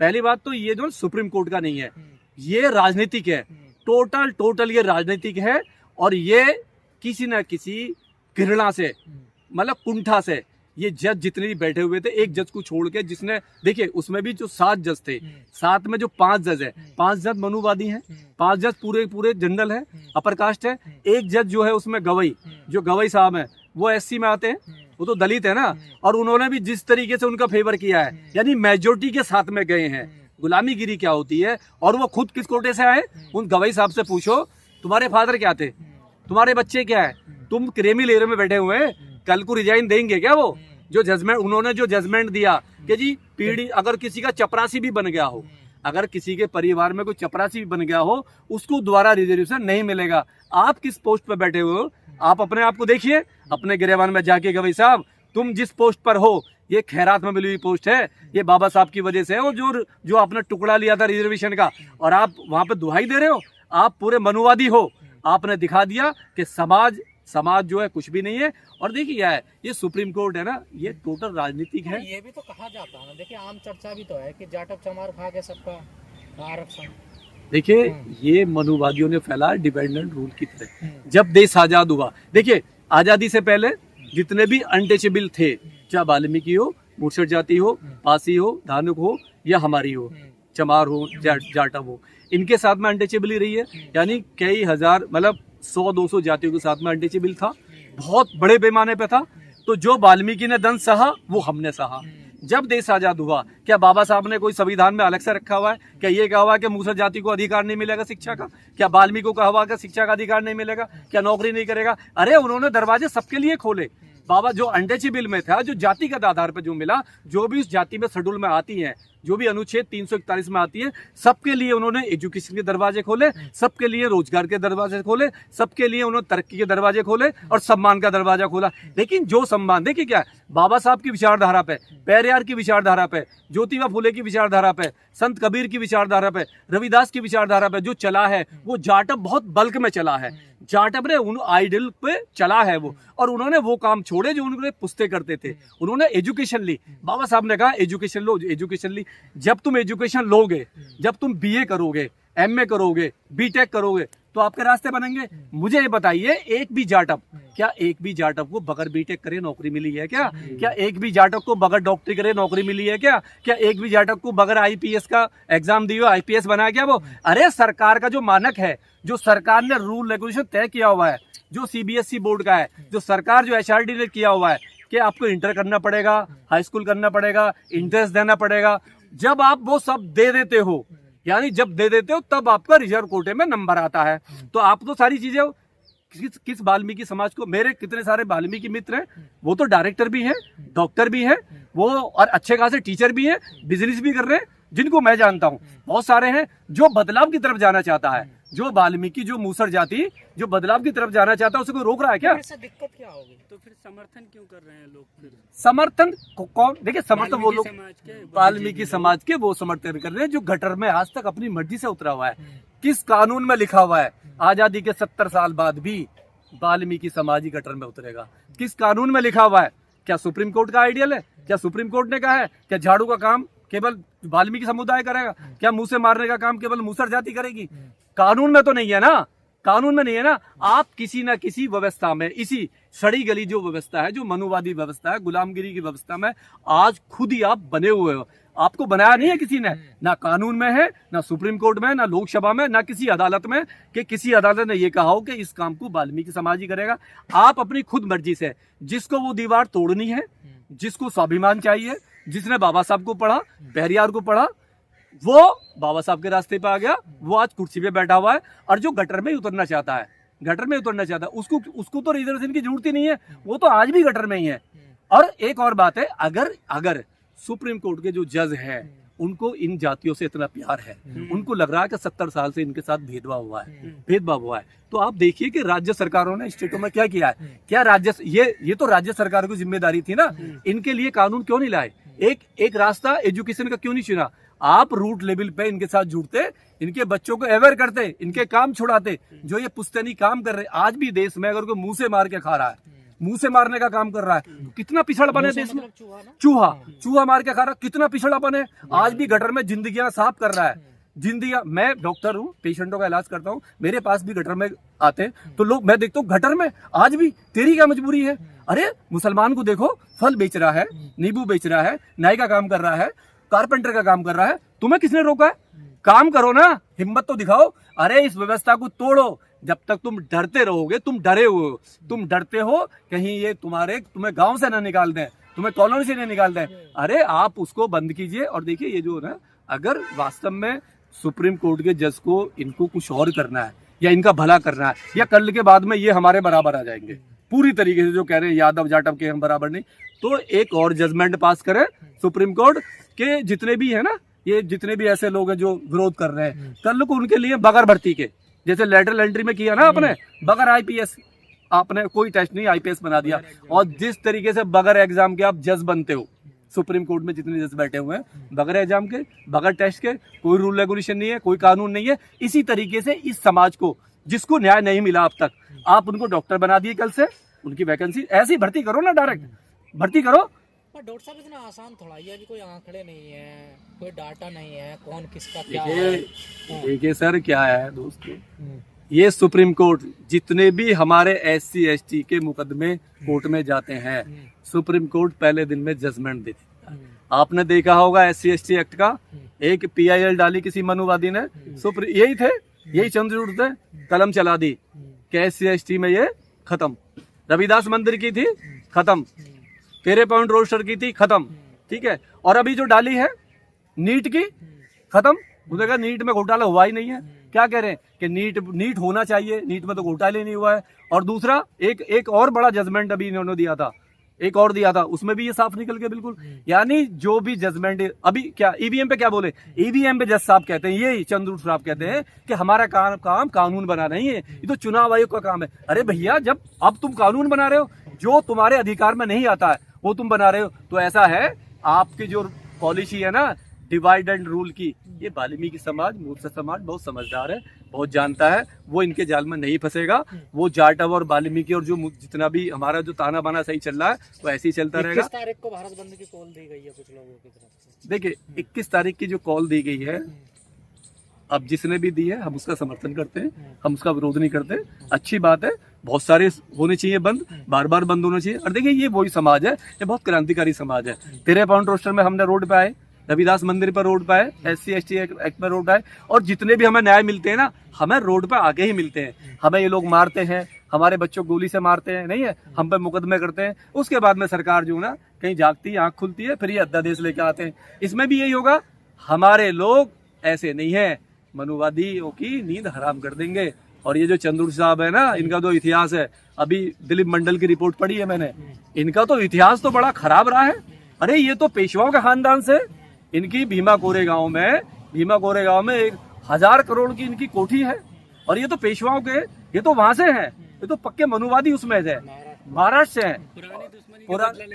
पहली बात तो ये जो सुप्रीम कोर्ट का नहीं है, ये राजनीतिक है, टोटल ये राजनीतिक है। और ये किसी ना किसी घृणा से, मतलब कुंठा से, ये जज जितने भी बैठे हुए थे, एक जज को छोड़ के, जिसने देखिए उसमें भी जो 7 जज थे, 7 में जो 5 जज है, 5 जज मनुवादी हैं, 5 जज पूरे जनरल है, अपर कास्ट है। एक जज जो है उसमें गवई, जो गवई साहब है वो एससी में आते हैं, वो तो दलित है ना। और उन्होंने भी जिस तरीके से उनका फेवर किया है, यानी मेजोरिटी के साथ में गए हैं। गुलामीगिरी क्या होती है, और वो खुद किस कोटे से आए, उन गवई साहब से पूछो तुम्हारे फादर क्या थे, तुम्हारे बच्चे क्या है, तुम क्रेमी लेयर में बैठे हुए हैं, कल को रिजाइन देंगे क्या? वो जो जजमेंट उन्होंने जो जजमेंट दिया कि जी पीढ़ी, अगर किसी का चपरासी भी बन गया हो, अगर किसी के परिवार में कोई चपरासी भी बन गया हो, उसको द्वारा रिजर्वेशन नहीं मिलेगा। आप किस पोस्ट पर बैठे हुए हो, आप अपने आप को देखिए, अपने गिरेबान में जाके गवई साहब, तुम जिस पोस्ट पर हो, ये खैरात में मिली हुई पोस्ट है, ये बाबा साहब की वजह से है। और जो आपने टुकड़ा लिया था रिजर्वेशन का, और आप वहां पे दुहाई दे रहे हो, आप पूरे मनुवादी हो। आपने दिखा दिया कि समाज जो है कुछ भी नहीं है। और देखिए क्या है, ये सुप्रीम कोर्ट है ना, ये टोटल राजनीतिक है। ये भी तो कहा जाता है ना, देखिए आम चर्चा भी तो है कि जाटव चमार खा के सबका आरक्षण। देखिए ये मनुवादियों ने फैला डिपेंडेंट रूल की तरह। जब देश आजाद हुआ, देखिए आजादी से पहले जितने भी अनटचेबल थे, चाहे वाल्मीकि हो, मुसहर जाति हो, पासी हो, धानुक हो, या हमारी हो, चमार हो, जाटव हो, इनके साथ में अनटचेबल ही रही है। यानी कई हजार, मतलब 100-200 जातियों के साथ में अनटचेबल था, बहुत बड़े पैमाने पे था। तो जो वाल्मीकि ने दंड सहा, वो हमने सहा। जब देश आजाद हुआ, क्या बाबा साहब ने कोई संविधान में अलग से रखा हुआ है? क्या ये कहा हुआ है कि मुसहर जाति को अधिकार नहीं मिलेगा शिक्षा का? क्या वाल्मीकि को कहा हुआ कि शिक्षा का अधिकार नहीं मिलेगा? क्या नौकरी नहीं करेगा? अरे उन्होंने दरवाजे सबके लिए खोले। बाबा जो अनटचेबल में था, जो जातिगत आधार पर जो मिला, जो भी उस जाति में शेड्यूल में आती है, जो भी अनुच्छेद 341 में आती है, सबके लिए उन्होंने एजुकेशन के दरवाजे खोले, सबके लिए रोजगार के दरवाजे खोले, सबके लिए उन्होंने तरक्की के दरवाजे खोले और सम्मान का दरवाजा खोला। लेकिन जो सम्मान, देखिए क्या है, बाबा साहब की विचारधारा पे, पेरियार की विचारधारा पे, ज्योतिबा फुले की विचारधारा पे, संत कबीर की विचारधारा पे, रविदास की विचारधारा पे जो चला है, वो जाटव बहुत बल्क में चला है। जाटव ने उन आइडल पे चला है वो, और उन्होंने वो काम छोड़े जो उन्होंने पुश्ते करते थे। उन्होंने एजुकेशन ली। बाबा साहब ने कहा एजुकेशन लो, एजुकेशन ली। जब तुम एजुकेशन लोगे, जब तुम बीए करोगे, एमए करोगे, बीटेक करोगे, तो आपके रास्ते बनेंगे। मुझे ये बताइए, एक भी जाटव, क्या एक भी जाटव को बगैर बीटेक करे नौकरी मिली है क्या? क्या एक भी जाटव को बगैर डॉक्टरी करे नौकरी मिली है क्या? क्या एक भी जाटव को बगैर आईपीएस का एग्जाम दिए आईपीएस बनाया क्या वो? अरे सरकार का जो मानक है, जो सरकार ने रूल रेगुलेशन तय किया हुआ है, जो सीबीएसई बोर्ड का है, जो सरकार जो एचआरडी ने किया हुआ है कि आपको इंटर करना पड़ेगा, हाई स्कूल करना पड़ेगा, इंट्रेंस देना पड़ेगा। जब आप वो सब दे देते हो, यानी जब दे देते हो, तब आपका रिजर्व कोटे में नंबर आता है। तो आप तो सारी चीजें किस वाल्मीकि समाज को, मेरे कितने सारे वाल्मीकि मित्र हैं, वो तो डायरेक्टर भी हैं, डॉक्टर भी हैं, वो और अच्छे खासे टीचर भी हैं, बिजनेस भी कर रहे हैं, जिनको मैं जानता हूँ बहुत सारे हैं। जो बदलाव की तरफ जाना चाहता है, जो वाल्मीकि, जो मुसहर जाति जो बदलाव की तरफ जाना चाहता है, उसे कोई रोक रहा है क्या? ऐसा दिक्कत क्या होगी? तो फिर समर्थन क्यों कर रहे हैं लोग? फिर समर्थन कौन, देखिए समर्थन वो लोग वाल्मीकि वाल्मीकि समाज के वो समर्थन कर रहे हैं जो गटर में आज तक अपनी मर्जी से उतरा हुआ है। किस कानून में लिखा हुआ है आजादी के 70 साल बाद भी वाल्मीकि समाज ही गटर में उतरेगा? किस कानून में लिखा हुआ है? क्या सुप्रीम कोर्ट का आइडियल है? क्या सुप्रीम कोर्ट ने कहा है क्या झाड़ू का काम केवल वाल्मीकि समुदाय करेगा? क्या मुंह से मारने का काम केवल मुसहर जाति करेगी? कानून में तो नहीं है ना, कानून में नहीं है ना। आप किसी ना किसी व्यवस्था में, इसी सड़ी गली जो व्यवस्था है, जो मनुवादी व्यवस्था है, गुलामगिरी की व्यवस्था में आज खुद ही आप बने हुए हो। आपको बनाया नहीं है किसी ने, ना कानून में है, ना सुप्रीम कोर्ट में, ना लोकसभा में, ना किसी अदालत में, कि किसी अदालत ने यह कहा हो कि इस काम को वाल्मीकि समाज ही करेगा। आप अपनी खुद मर्जी से, जिसको वो दीवार तोड़नी है, जिसको स्वाभिमान चाहिए, जिसने बाबा साहब को पढ़ा, पेरियार को पढ़ा, वो बाबा साहब के रास्ते पे आ गया, वो आज कुर्सी पे बैठा हुआ है। और जो गटर में ही उतरना चाहता है, गटर में उतरना चाहता है, उसको तो रिजर्वेशन की जरूरत ही नहीं है, वो तो आज भी गटर में ही है। और एक और बात है, अगर सुप्रीम कोर्ट के जो जज हैं, उनको इन जातियों से इतना प्यार है, उनको लग रहा है कि 70 साल से इनके साथ भेदभाव हुआ है, तो आप देखिए कि राज्य सरकारों ने स्टेटों में क्या किया है। क्या ये तो राज्य सरकार की जिम्मेदारी थी ना, इनके लिए कानून क्यों नहीं लाए? एक रास्ता एजुकेशन का क्यों नहीं चुना? आप रूट लेवल पे इनके साथ जुड़ते, इनके बच्चों को अवेयर करते, इनके काम छुड़ाते, जो ये पुश्तैनी काम कर रहे। आज भी देश में अगर कोई मुंह से मार के खा रहा है, मुंह से मारने का काम कर रहा है, तो कितना पिछड़पन है देश में। मतलब चूहा ना, चूहा मार के खा रहा, कितना पिछड़ापन है। आज भी गटर में जिंदगियां साफ कर रहा है, जिंदगियां। मैं डॉक्टर हूँ, पेशेंटों का इलाज करता हूँ, मेरे पास भी गटर में आते हैं तो लोग, मैं देखता हूँ गटर में आज भी। तेरी क्या मजबूरी है? अरे मुसलमान को देखो, फल बेच रहा है, नींबू बेच रहा है, नाई का काम कर रहा है, कारपेंटर का काम कर रहा है, तुम्हें किसने रोका है? काम करो ना, हिम्मत तो दिखाओ। अरे इस व्यवस्था को तोड़ो। जब तक तुम डरते रहोगे, तुम डरे हुए हो, तुम डरते हो कहीं ये तुम्हें गांव से ना निकाल दें, तुम्हें कॉलोनी से ना निकाल दें। अरे आप उसको बंद कीजिए। और देखिए ये जो ना, अगर वास्तव में सुप्रीम कोर्ट के जज को इनको कुछ और करना है या इनका भला करना है, या कल के बाद में ये हमारे बराबर आ जाएंगे पूरी तरीके से, जो कह रहे हैं यादव जाटव के हम बराबर नहीं, तो एक और जजमेंट पास करे सुप्रीम कोर्ट के। जितने भी है ना, ये जितने भी ऐसे लोग हैं जो विरोध कर रहे हैं, कल को उनके लिए बगैर भर्ती के, जैसे लेटरल एंट्री में किया ना आपने, बगैर आईपीएस, आपने कोई टेस्ट नहीं, आईपीएस बना दिया। और जिस तरीके से बगैर एग्जाम के आप जज बनते हो, सुप्रीम कोर्ट में जितने जज बैठे हुए हैं, बगैर एग्जाम के, बगैर टेस्ट के, कोई रूल रेगुलेशन नहीं है, कोई कानून नहीं है। इसी तरीके से इस समाज को, जिसको न्याय नहीं मिला अब तक, आप उनको डॉक्टर बना दिए कल से, उनकी वैकेंसी ऐसी भर्ती करो ना, डायरेक्ट भर्ती करो। पर डॉक्टर साहब इतना आसान थोड़ा ही है, अभी कोई आंकड़े नहीं है, कोई डाटा नहीं है, कौन किसका क्या है। देखिए सर, क्या है दोस्तों, ये सुप्रीम कोर्ट जितने भी हमारे SC ST के मुकदमे कोर्ट में जाते हैं, सुप्रीम कोर्ट पहले दिन में जजमेंट देती है। आपने देखा होगा SC ST एक्ट का एक PIL डाली किसी मनुवादी ने, यही थे, यही चंद्रचूड़ थे, कलम चला दी कि SC ST में ये खत्म। रविदास मंदिर की थी, खत्म। 13 पॉइंट रोस्टर की थी, खत्म। ठीक है। और अभी जो डाली है नीट की, खत्म। उसने कहा नीट में घोटाला हुआ ही नहीं है। क्या कह रहे हैं कि नीट होना चाहिए, नीट में तो घोटाला ही नहीं हुआ है। और दूसरा एक और बड़ा जजमेंट अभी इन्होंने दिया था, एक और दिया था, उसमें भी ये साफ निकल के बिल्कुल, यानी जो भी जजमेंट अभी क्या ईवीएम पे क्या बोले, ईवीएम पे जज साहब कहते हैं, ये चंद्रचूड़ साहब कहते हैं कि हमारा काम कानून बना नहीं है, ये तो चुनाव आयोग का काम है। अरे भैया, जब अब तुम कानून बना रहे हो, जो तुम्हारे अधिकार में नहीं आता है वो तुम बना रहे हो, तो ऐसा है आपकी जो पॉलिसी है ना डिवाइड एंड रूल की, ये वाल्मीकि समाज, मूर्ख समाज बहुत समझदार है, बहुत जानता है, वो इनके जाल में नहीं फंसेगा। वो जाटव और वाल्मीकि और जो जितना भी हमारा जो ताना बाना सही चल रहा है वो ऐसे ही चलता रहेगा। 21 तारीख को भारत बंद की कॉल दी गई है कुछ लोगों की तरफ से। देखिए 21 तारीख की जो कॉल दी गई है, अब जिसने भी दी है हम उसका समर्थन करते हैं, हम उसका विरोध नहीं करते। अच्छी बात है, बहुत सारे होने चाहिए बंद, बार बार बंद होना चाहिए। और देखिए ये वही समाज है, ये बहुत क्रांतिकारी समाज है। 13 पॉइंट रोस्टर में हमने रोड पे आए, रविदास मंदिर पर रोड पे आए, SC ST एक्ट पर रोड पे आए, और जितने भी हमें न्याय मिलते हैं ना, हमें रोड पे आके ही मिलते हैं। हमें ये लोग मारते हैं, हमारे बच्चों को गोली से मारते हैं, नहीं है, हम पे मुकदमे करते हैं, उसके बाद में सरकार जो ना कहीं जागती है, आंख खुलती है, फिर ये अध्यादेश लेके आते हैं। इसमें भी यही होगा, हमारे लोग ऐसे नहीं है, मनुवादियों की नींद हराम कर देंगे। और ये जो चंद्रचूड़ साहब है ना, इनका जो इतिहास है, अभी दिलीप मंडल की रिपोर्ट पढ़ी है मैंने, इनका तो इतिहास तो बड़ा खराब रहा है। अरे ये तो पेशवाओं के खानदान से, इनकी भीमा कोरे गांव में 1000 करोड़ की इनकी कोठी है, और ये तो पेशवाओं के, ये तो वहां से हैं, ये तो पक्के मनुवादी उसमें है, महाराष्ट्र से हैं।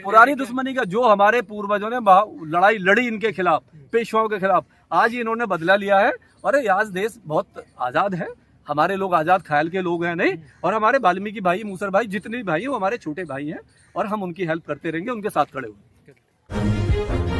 पुरानी दुश्मनी का जो हमारे पूर्वजों ने लड़ाई लड़ी इनके खिलाफ, पेशवाओं के खिलाफ, आज इन्होंने बदला लिया है। अरे आज देश बहुत आजाद है, हमारे लोग आजाद ख्याल के लोग हैं, नहीं। और हमारे वाल्मीकि भाई, मूसर भाई, जितने भी भाई हैं वो हमारे छोटे भाई हैं, और हम उनकी हेल्प करते रहेंगे, उनके साथ खड़े हुए।